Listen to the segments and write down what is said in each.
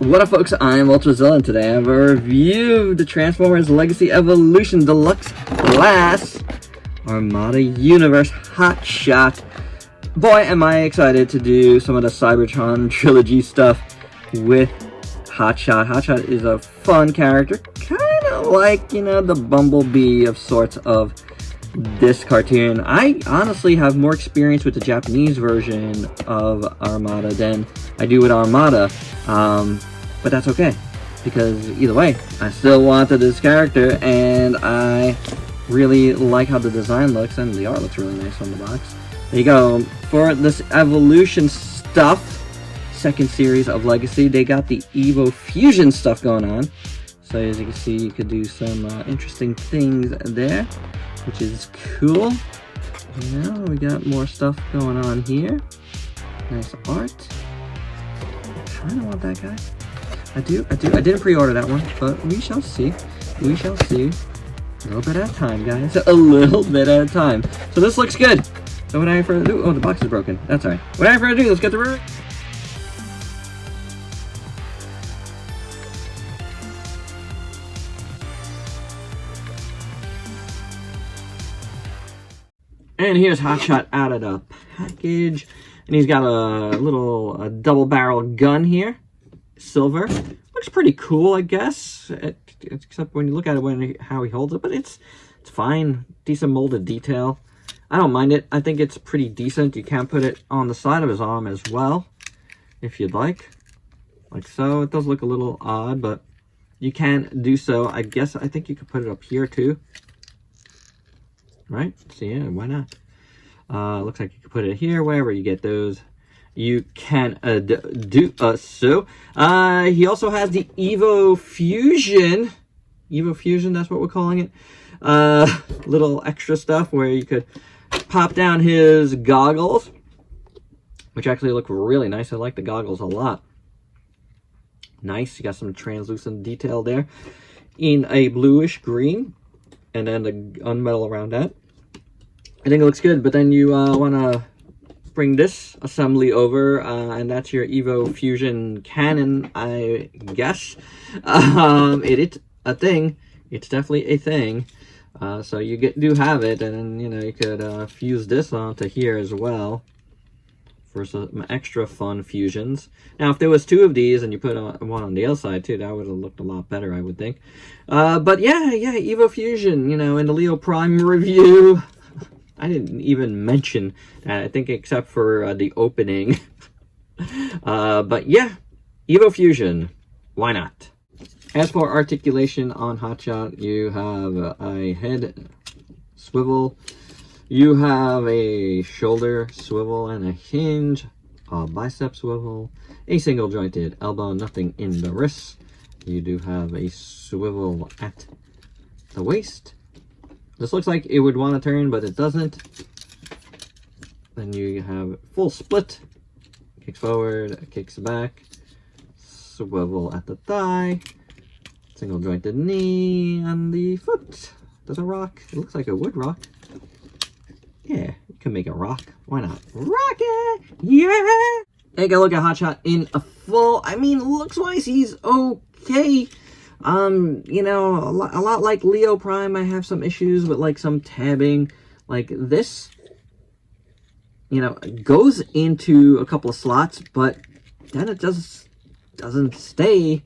What up, folks? I'm Ultrazilla, and today I have a review of the Transformers Legacy Evolution Deluxe Class Armada Universe Hotshot. Boy, am I excited to do some of the Cybertron trilogy stuff with Hotshot. Hotshot is a fun character, kind of like, you know, the Bumblebee of sorts of this cartoon. I honestly have more experience with the Japanese version of Armada than I do with Armada, but that's okay, because either way, I still wanted this character, and I really like how the design looks, and the art looks really nice on the box. There you go. For this Evolution stuff, second series of Legacy, they got the Evo Fusion stuff going on. So as you can see, you could do some interesting things there, which is cool. Now we got more stuff going on here. Nice art. I kind of want that guy. I do. I didn't pre-order that one, but we shall see. We shall see. A little bit at a time, guys. A little bit at a time. So this looks good. So without any further ado, oh, the box is broken. That's alright. Without any further ado, let's get the review. And here's Hotshot out of the package. And he's got a little double-barrel gun here. Silver. Looks pretty cool, I guess. Except when you look at it, how he holds it. But it's fine. Decent molded detail. I don't mind it. I think it's pretty decent. You can put it on the side of his arm as well, if you'd like. Like so. It does look a little odd, but you can do so. I think you could put it up here, too. Right? So yeah, why not? Looks like you can put it here, wherever you get those. You can do so. He also has the Evo Fusion. Evo Fusion, that's what we're calling it. Little extra stuff where you could pop down his goggles, which actually look really nice. I like the goggles a lot. Nice. You got some translucent detail there in a bluish green, and then the gunmetal around that. I think it looks good, but then you want to bring this assembly over, and that's your Evo Fusion cannon, I guess. It's a thing. It's definitely a thing. So you do have it, and then, you know, you could fuse this onto here as well for some extra fun fusions. Now, if there was two of these and you put one on the other side too, that would have looked a lot better, I would think. But yeah, Evo Fusion, you know, in the Leo Prime review, I didn't even mention that, I think, except for the opening. But yeah, Evo Fusion, why not? As for articulation on Hotshot, you have a head swivel, you have a shoulder swivel and a hinge, a bicep swivel, a single jointed elbow, nothing in the wrist. You do have a swivel at the waist. This looks like it would want to turn, but it doesn't. Then you have full split. Kicks forward, kicks back. Swivel at the thigh. Single jointed knee on the foot. Does it rock? It looks like it would rock. Yeah, you can make it rock. Why not? Rock it! Yeah! Take a look at Hotshot in a full. I mean, looks-wise, he's okay. You know, a lot like Leo Prime, I have some issues with, like, some tabbing. Like, this, you know, goes into a couple of slots, but then it just doesn't stay.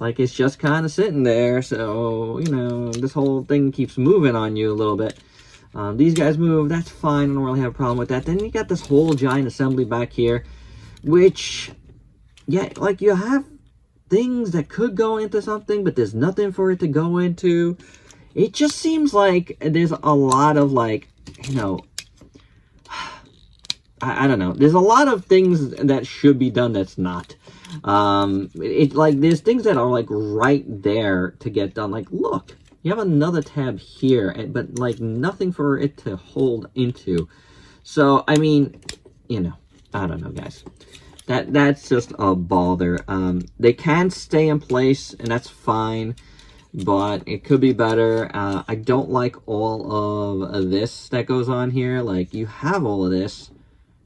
Like, it's just kind of sitting there. So, you know, this whole thing keeps moving on you a little bit. These guys move. That's fine. I don't really have a problem with that. Then you got this whole giant assembly back here, which, yeah, like, you have things that could go into something, but there's nothing for it to go into. It just seems like there's a lot of, like, you know, I don't know. There's a lot of things that should be done that's not. Like, there's things that are, like, right there to get done. Like, look, you have another tab here, but, like, nothing for it to hold into. So, I mean, you know, I don't know, guys. That's just a bother. They can stay in place, and that's fine, but it could be better. I don't like all of this that goes on here. Like, you have all of this.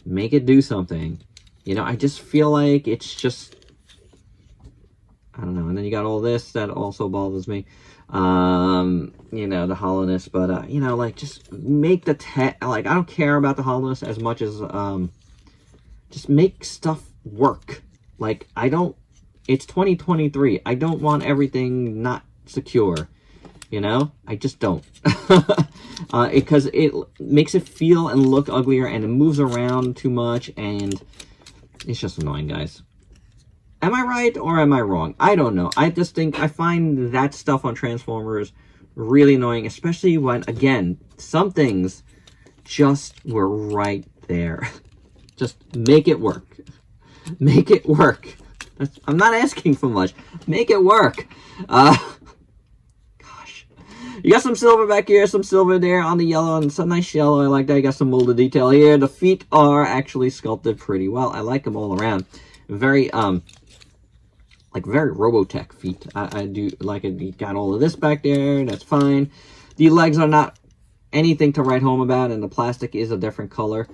Make it do something. You know, I just feel like it's just know. And then you got all this that also bothers me. You know, the hollowness, but you know, like, just make the like, I don't care about the hollowness as much as just make stuff work. Like, it's 2023. I don't want everything not secure, you know? I just don't. Because it makes it feel and look uglier, and it moves around too much, and it's just annoying, guys. Am I right or am I wrong? I don't know. I find that stuff on Transformers really annoying, especially when, again, some things just were right there. Just make it work. Make it work. I'm not asking for much. Make it work. Gosh. You got some silver back here, some silver there on the yellow, and some nice yellow. I like that. You got some molded detail here. The feet are actually sculpted pretty well. I like them all around. Very, like, very Robotech feet. I do like it. You got all of this back there. That's fine. The legs are not anything to write home about, and the plastic is a different color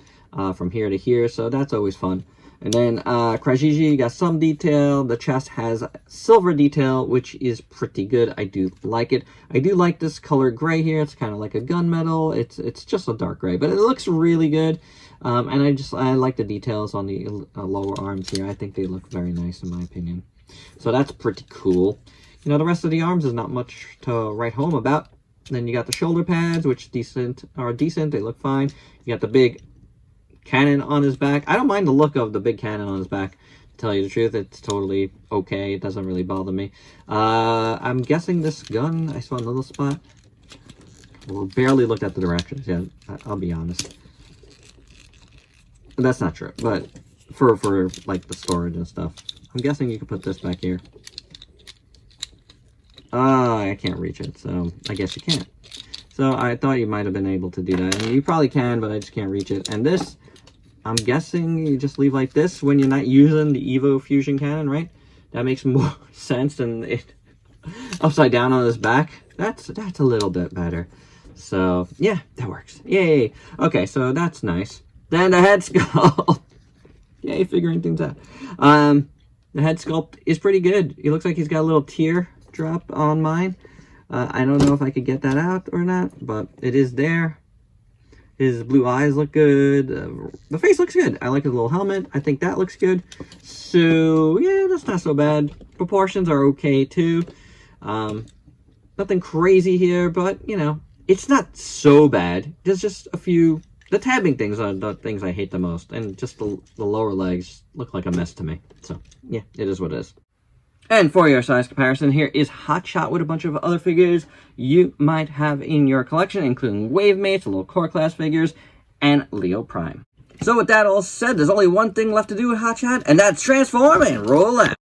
from here to here, so that's always fun. And then Krajiji, you got some detail. The chest has silver detail, which is pretty good. I do like it. I do like this color gray here. It's kind of like a gunmetal. It's just a dark gray, but it looks really good. And I like the details on the lower arms here. I think they look very nice in my opinion. So that's pretty cool. You know, the rest of the arms is not much to write home about. Then you got the shoulder pads, which are decent. They look fine. You got the big cannon on his back. I don't mind the look of the big cannon on his back, to tell you the truth. It's totally okay. It doesn't really bother me. I'm guessing this gun, I saw another spot. Well, barely looked at the directions. Yeah, I'll be honest. That's not true, but for like the storage and stuff. I'm guessing you can put this back here. I can't reach it, so I guess you can't. So I thought you might have been able to do that. I mean, you probably can, but I just can't reach it. And this, I'm guessing you just leave like this when you're not using the Evo fusion cannon, right? That makes more sense than it upside down on his back. That's a little bit better. So yeah, that works. Yay. Okay, so that's nice. Then the head sculpt. Yay, figuring things out. The head sculpt is pretty good. He looks like he's got a little tear drop on mine. I don't know if I could get that out or not, but it is there. His blue eyes look good. The face looks good. I like his little helmet. I think that looks good. So yeah, that's not so bad. Proportions are okay too. Nothing crazy here, but you know, it's not so bad. There's just a few. The tabbing things are the things I hate the most, and just the lower legs look like a mess to me. So yeah, it is what it is. And for your size comparison, here is Hotshot with a bunch of other figures you might have in your collection, including Wavemates, little core class figures, and Leo Prime. So with that all said, there's only one thing left to do with Hotshot, and that's transform and roll out.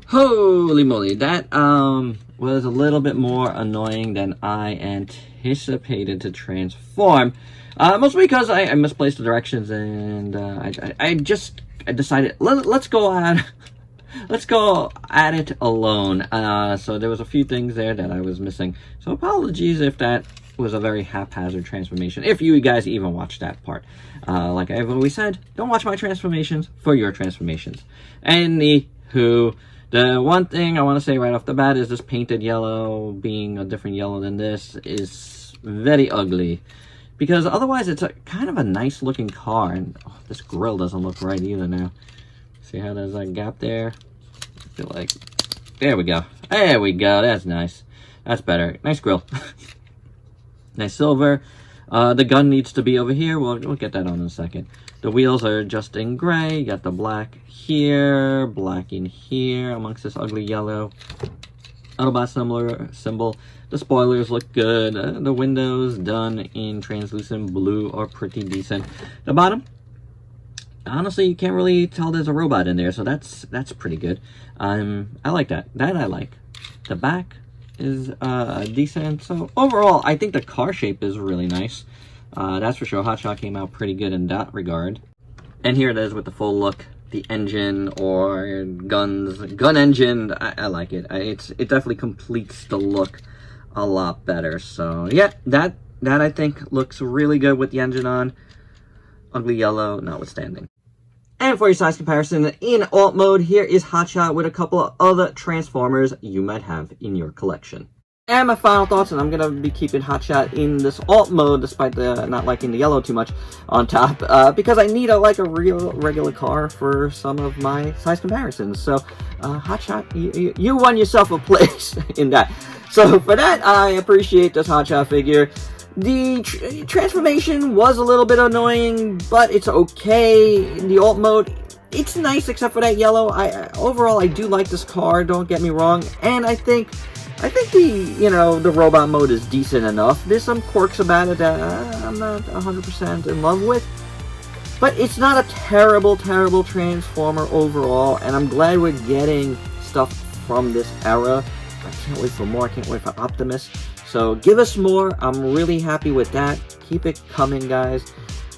Holy moly, that was a little bit more annoying than I anticipated to transform. Mostly because I misplaced the directions, and I decided let's go at it alone. So there was a few things there that I was missing. So apologies if that was a very haphazard transformation, if you guys even watched that part. Like I've always said, don't watch my transformations for your transformations. Anywho, the one thing I want to say right off the bat is this painted yellow, being a different yellow than this, is very ugly. Because otherwise it's a kind of a nice looking car, and this grill doesn't look right either now. See how there's that gap there? I feel like, there we go. There we go, that's nice. That's better. Nice grill. Nice silver. The gun needs to be over here. We'll get that on in a second. The wheels are just in gray. You got the black here, black in here, amongst this ugly yellow. Autobot symbol. The spoilers look good. The windows done in translucent blue are pretty decent. The bottom honestly, you can't really tell there's a robot in there, so that's pretty good. I like that. That I like. The back is decent. So overall, I think the car shape is really nice. That's for sure. Hotshot came out pretty good in that regard. And here it is with the full look. The engine or gun engine. I like it. It definitely completes the look a lot better. So yeah, that I think looks really good with the engine on. Ugly yellow notwithstanding. And for your size comparison, in alt mode, here is Hotshot with a couple of other Transformers you might have in your collection. And my final thoughts, and I'm going to be keeping Hotshot in this alt mode, despite the not liking the yellow too much on top, because I need a real regular car for some of my size comparisons. So, Hotshot, you won yourself a place in that. So for that, I appreciate this Hotshot figure. The transformation was a little bit annoying, but it's okay. In the alt mode, it's nice except for that yellow. Overall, I do like this car, don't get me wrong. And I think the robot mode is decent enough. There's some quirks about it that I'm not 100% in love with. But it's not a terrible, terrible Transformer overall. And I'm glad we're getting stuff from this era. I can't wait for more. I can't wait for Optimus. So give us more. I'm really happy with that. Keep it coming, guys.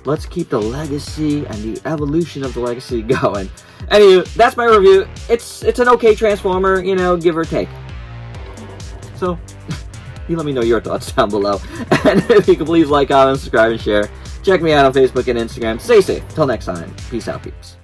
Let's keep the legacy and the evolution of the legacy going. Anyway, that's my review. It's an okay Transformer, give or take. So, you let me know your thoughts down below. And if you could please like, comment, subscribe, and share. Check me out on Facebook and Instagram. Stay safe. Till next time. Peace out, peeps.